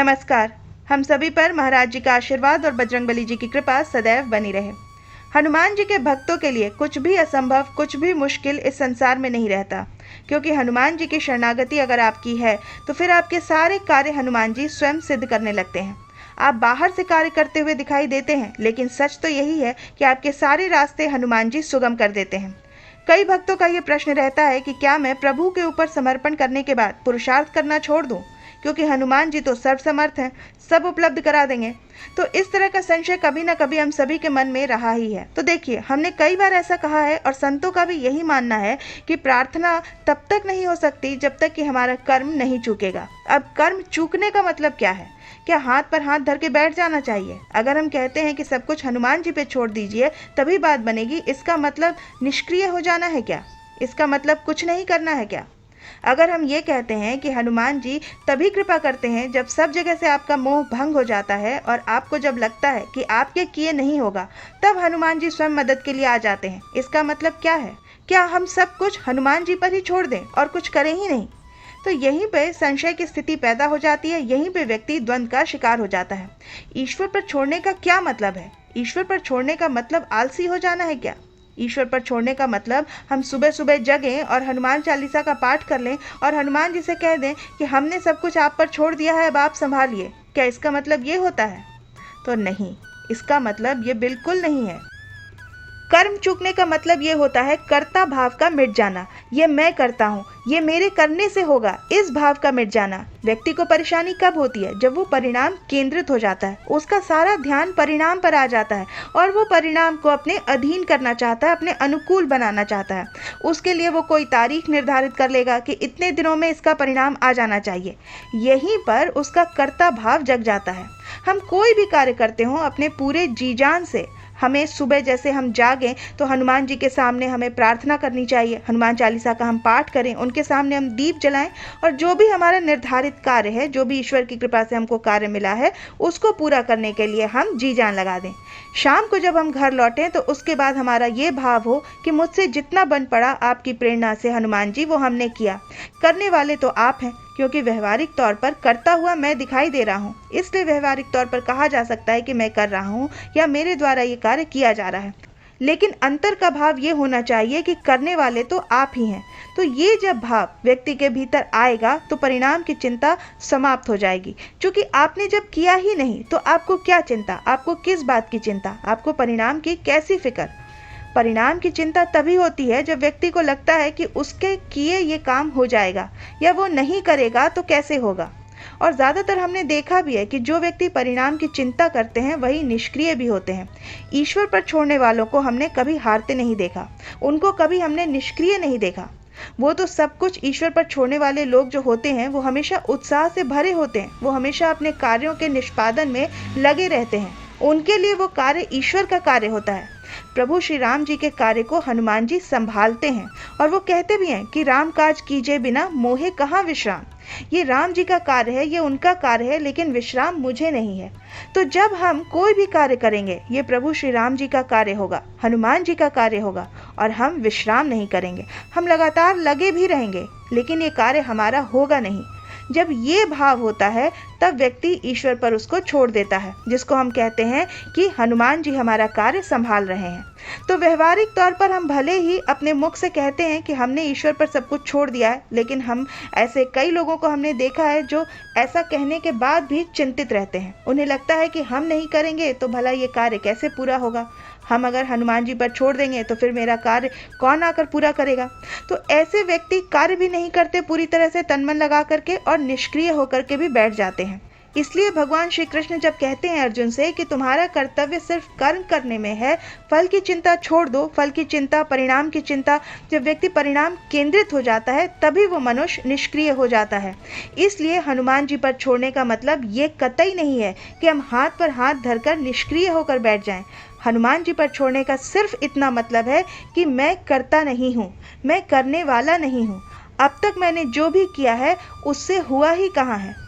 नमस्कार। हम सभी पर महाराज जी का आशीर्वाद और बजरंगबली जी की कृपा सदैव बनी रहे। हनुमान जी के भक्तों के लिए कुछ भी असंभव, कुछ भी मुश्किल इस संसार में नहीं रहता, क्योंकि हनुमान जी की शरणागति अगर आपकी है तो फिर आपके सारे कार्य हनुमान जी स्वयं सिद्ध करने लगते हैं। आप बाहर से कार्य करते हुए दिखाई देते हैं, लेकिन सच तो यही है कि आपके सारे रास्ते हनुमान जी सुगम कर देते हैं। कई भक्तों का ये प्रश्न रहता है कि क्या मैं प्रभु के ऊपर समर्पण करने के बाद पुरुषार्थ करना छोड़ दूं, क्योंकि हनुमान जी तो सर्वसमर्थ हैं, सब उपलब्ध करा देंगे। तो इस तरह का संशय कभी ना कभी हम सभी के मन में रहा ही है। तो देखिए, हमने कई बार ऐसा कहा है और संतों का भी यही मानना है कि प्रार्थना तब तक नहीं हो सकती जब तक कि हमारा कर्म नहीं चूकेगा। अब कर्म चूकने का मतलब क्या है? क्या हाथ पर हाथ धर के बैठ जाना चाहिए? अगर हम कहते हैं कि सब कुछ हनुमान जी पे छोड़ दीजिए तभी बात बनेगी, इसका मतलब निष्क्रिय हो जाना है क्या? इसका मतलब कुछ नहीं करना है क्या? अगर हम ये कहते हैं कि हनुमान जी तभी कृपा करते हैं जब सब जगह से आपका मोह भंग हो जाता है और आपको जब लगता है कि आपके किए नहीं होगा, तब हनुमान जी स्वयं मदद के लिए आ जाते हैं, इसका मतलब क्या है? क्या हम सब कुछ हनुमान जी पर ही छोड़ दें और कुछ करें ही नहीं? तो यहीं पे संशय की स्थिति पैदा हो जाती है, यहीं पे व्यक्ति द्वंद का शिकार हो जाता है। ईश्वर पर छोड़ने का क्या मतलब है? ईश्वर पर छोड़ने का मतलब आलसी हो जाना है क्या? ईश्वर पर छोड़ने का मतलब हम सुबह सुबह जगें और हनुमान चालीसा का पाठ कर लें और हनुमान जी से कह दें कि हमने सब कुछ आप पर छोड़ दिया है, अब आप संभालिए। क्या इसका मतलब ये होता है? तो नहीं, इसका मतलब ये बिल्कुल नहीं है। कर्म चूकने का मतलब ये होता है कर्ता भाव का मिट जाना। ये मैं करता हूँ, ये मेरे करने से होगा, इस भाव का मिट जाना। व्यक्ति को परेशानी कब होती है? जब वो परिणाम केंद्रित हो जाता है, उसका सारा ध्यान परिणाम पर आ जाता है और वो परिणाम को अपने अधीन करना चाहता है, अपने अनुकूल बनाना चाहता है। उसके लिए वो कोई तारीख निर्धारित कर लेगा कि इतने दिनों में इसका परिणाम आ जाना चाहिए। यहीं पर उसका कर्ता भाव जग जाता है। हम कोई भी कार्य करते हो अपने पूरे जी जान से, हमें सुबह जैसे हम जागें तो हनुमान जी के सामने हमें प्रार्थना करनी चाहिए, हनुमान चालीसा का हम पाठ करें, उनके सामने हम दीप जलाएं और जो भी हमारा निर्धारित कार्य है, जो भी ईश्वर की कृपा से हमको कार्य मिला है, उसको पूरा करने के लिए हम जी जान लगा दें। शाम को जब हम घर लौटें तो उसके बाद हमारा ये भाव हो कि मुझसे जितना बन पड़ा आपकी प्रेरणा से हनुमान जी वो हमने किया। करने वाले तो आप हैं, क्योंकि व्यवहारिक तौर पर करता हुआ मैं दिखाई दे रहा हूँ, इसलिए व्यवहारिक तौर पर कहा जा सकता है कि मैं कर रहा हूँ या मेरे द्वारा ये कार्य किया जा रहा है। लेकिन अंतर का भाव ये होना चाहिए कि करने वाले तो आप ही हैं। तो ये जब भाव व्यक्ति के भीतर आएगा तो परिणाम की चिंता समाप्त हो जाएगी। क्योंकि आपने जब किया ही नहीं तो आपको क्या चिंता, आपको किस बात की चिंता, आपको परिणाम की कैसी फिक्र? परिणाम की चिंता तभी होती है जब व्यक्ति को लगता है कि उसके किए ये काम हो जाएगा या वो नहीं करेगा तो कैसे होगा। और ज़्यादातर हमने देखा भी है कि जो व्यक्ति परिणाम की चिंता करते हैं वही निष्क्रिय भी होते हैं। ईश्वर पर छोड़ने वालों को हमने कभी हारते नहीं देखा, उनको कभी हमने निष्क्रिय नहीं देखा। वो तो सब कुछ ईश्वर पर छोड़ने वाले लोग जो होते हैं वो हमेशा उत्साह से भरे होते हैं, वो हमेशा अपने कार्यों के निष्पादन में लगे रहते हैं। उनके लिए वो कार्य ईश्वर का कार्य होता है। प्रभु श्री राम जी के कार्य को हनुमान जी संभालते हैं और वो कहते भी हैं कि राम काज कीजे बिना मोहे कहाँ विश्राम। ये राम जी का कार्य है, ये उनका कार्य है, लेकिन विश्राम मुझे नहीं है। तो जब हम कोई भी कार्य करेंगे ये प्रभु श्री राम जी का कार्य होगा, हनुमान जी का कार्य होगा और हम विश्राम नहीं करेंगे, हम लगातार लगे भी रहेंगे, लेकिन ये कार्य हमारा होगा नहीं। जब ये भाव होता है तब व्यक्ति ईश्वर पर उसको छोड़ देता है, जिसको हम कहते हैं कि हनुमान जी हमारा कार्य संभाल रहे हैं। तो व्यवहारिक तौर पर हम भले ही अपने मुख से कहते हैं कि हमने ईश्वर पर सब कुछ छोड़ दिया है, लेकिन हम ऐसे कई लोगों को हमने देखा है जो ऐसा कहने के बाद भी चिंतित रहते हैं। उन्हें लगता है कि हम नहीं करेंगे तो भला ये कार्य कैसे पूरा होगा, हम अगर हनुमान जी पर छोड़ देंगे तो फिर मेरा कार्य कौन आकर पूरा करेगा। तो ऐसे व्यक्ति कार्य भी नहीं करते पूरी तरह से तन मन लगा करके और निष्क्रिय होकर के भी बैठ जाते हैं। इसलिए भगवान श्री कृष्ण जब कहते हैं अर्जुन से कि तुम्हारा कर्तव्य सिर्फ कर्म करने में है, फल की चिंता छोड़ दो, फल की चिंता, परिणाम की चिंता, जब व्यक्ति परिणाम केंद्रित हो जाता है तभी वो मनुष्य निष्क्रिय हो जाता है। इसलिए हनुमान जी पर छोड़ने का मतलब ये कतई नहीं है कि हम हाथ पर हाथ धरकर निष्क्रिय होकर बैठ जाएं। हनुमान जी पर छोड़ने का सिर्फ इतना मतलब है कि मैं करता नहीं हूँ, मैं करने वाला नहीं हूँ। अब तक मैंने जो भी किया है उससे हुआ ही कहाँ है।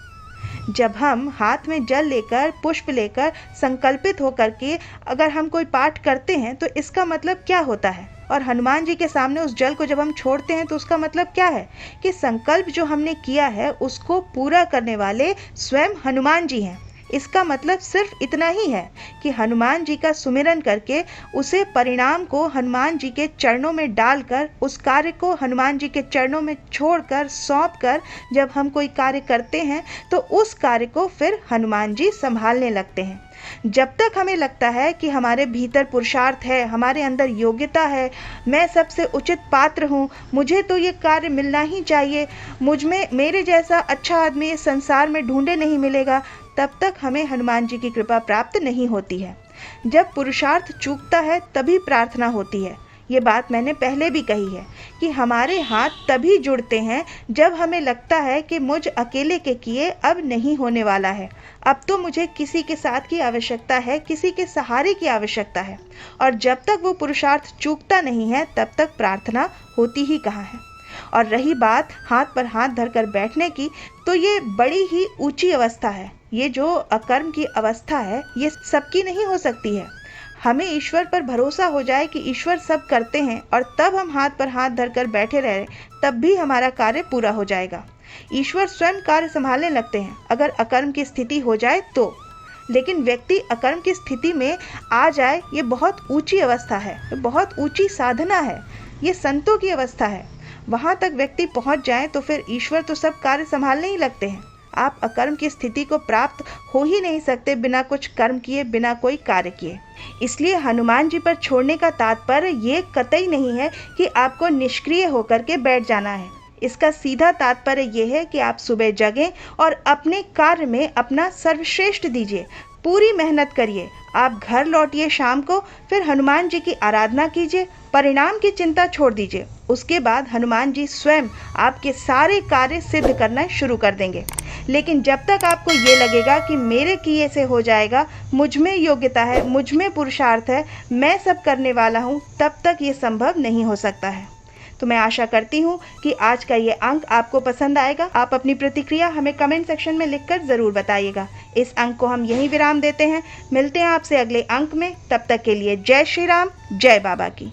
जब हम हाथ में जल लेकर, पुष्प लेकर, संकल्पित होकर के अगर हम कोई पाठ करते हैं तो इसका मतलब क्या होता है? और हनुमान जी के सामने उस जल को जब हम छोड़ते हैं तो उसका मतलब क्या है कि संकल्प जो हमने किया है उसको पूरा करने वाले स्वयं हनुमान जी हैं। इसका मतलब सिर्फ इतना ही है कि हनुमान जी का सुमिरन करके उसे परिणाम को हनुमान जी के चरणों में डालकर, उस कार्य को हनुमान जी के चरणों में छोड़कर, सौंपकर जब हम कोई कार्य करते हैं तो उस कार्य को फिर हनुमान जी संभालने लगते हैं। जब तक हमें लगता है कि हमारे भीतर पुरुषार्थ है, हमारे अंदर योग्यता है, मैं सबसे उचित पात्र हूँ, मुझे तो ये कार्य मिलना ही चाहिए, मुझ में मेरे जैसा अच्छा आदमी इस संसार में ढूंढे नहीं मिलेगा, तब तक हमें हनुमान जी की कृपा प्राप्त नहीं होती है। जब पुरुषार्थ चूकता है तभी प्रार्थना होती है। ये बात मैंने पहले भी कही है कि हमारे हाथ तभी जुड़ते हैं जब हमें लगता है कि मुझ अकेले के किए अब नहीं होने वाला है, अब तो मुझे किसी के साथ की आवश्यकता है, किसी के सहारे की आवश्यकता है। और जब तक वो पुरुषार्थ चूकता नहीं है तब तक प्रार्थना होती ही कहाँ है। और रही बात हाथ पर हाथ धरकर बैठने की, तो ये बड़ी ही ऊंची अवस्था है। ये जो अकर्म की अवस्था है ये सबकी नहीं हो सकती है। हमें ईश्वर पर भरोसा हो जाए कि ईश्वर सब करते हैं और तब हम हाथ पर हाथ धरकर बैठे रहे, तब भी हमारा कार्य पूरा हो जाएगा। ईश्वर स्वयं कार्य संभालने लगते हैं अगर अकर्म की स्थिति हो जाए तो। लेकिन व्यक्ति अकर्म की स्थिति में आ जाए, ये बहुत ऊंची अवस्था है, बहुत ऊंची साधना है, ये संतों की अवस्था है। वहाँ तक व्यक्ति पहुँच जाए तो फिर ईश्वर तो सब कार्य संभालने ही लगते हैं। आप अकर्म की स्थिति को प्राप्त हो ही नहीं सकते बिना कुछ कर्म किए, बिना कोई कार्य किए। इसलिए हनुमान जी पर छोड़ने का तात्पर्य ये कतई नहीं है कि आपको निष्क्रिय होकर के बैठ जाना है। इसका सीधा तात्पर्य ये है कि आप सुबह जगें और अपने कार्य में अपना सर्वश्रेष्ठ दीजिए, पूरी मेहनत करिए। आप घर लौटिए शाम को, फिर हनुमान जी की आराधना कीजिए, परिणाम की चिंता छोड़ दीजिए। उसके बाद हनुमान जी स्वयं आपके सारे कार्य सिद्ध करना शुरू कर देंगे। लेकिन जब तक आपको ये लगेगा कि मेरे किए से हो जाएगा, मुझ में योग्यता है, मुझ में पुरुषार्थ है, मैं सब करने वाला हूँ, तब तक ये संभव नहीं हो सकता है। तो मैं आशा करती हूँ कि आज का ये अंक आपको पसंद आएगा। आप अपनी प्रतिक्रिया हमें कमेंट सेक्शन में लिखकर ज़रूर बताइएगा। इस अंक को हम यहीं विराम देते हैं। मिलते हैं आपसे अगले अंक में। तब तक के लिए जय श्री राम, जय बाबा की।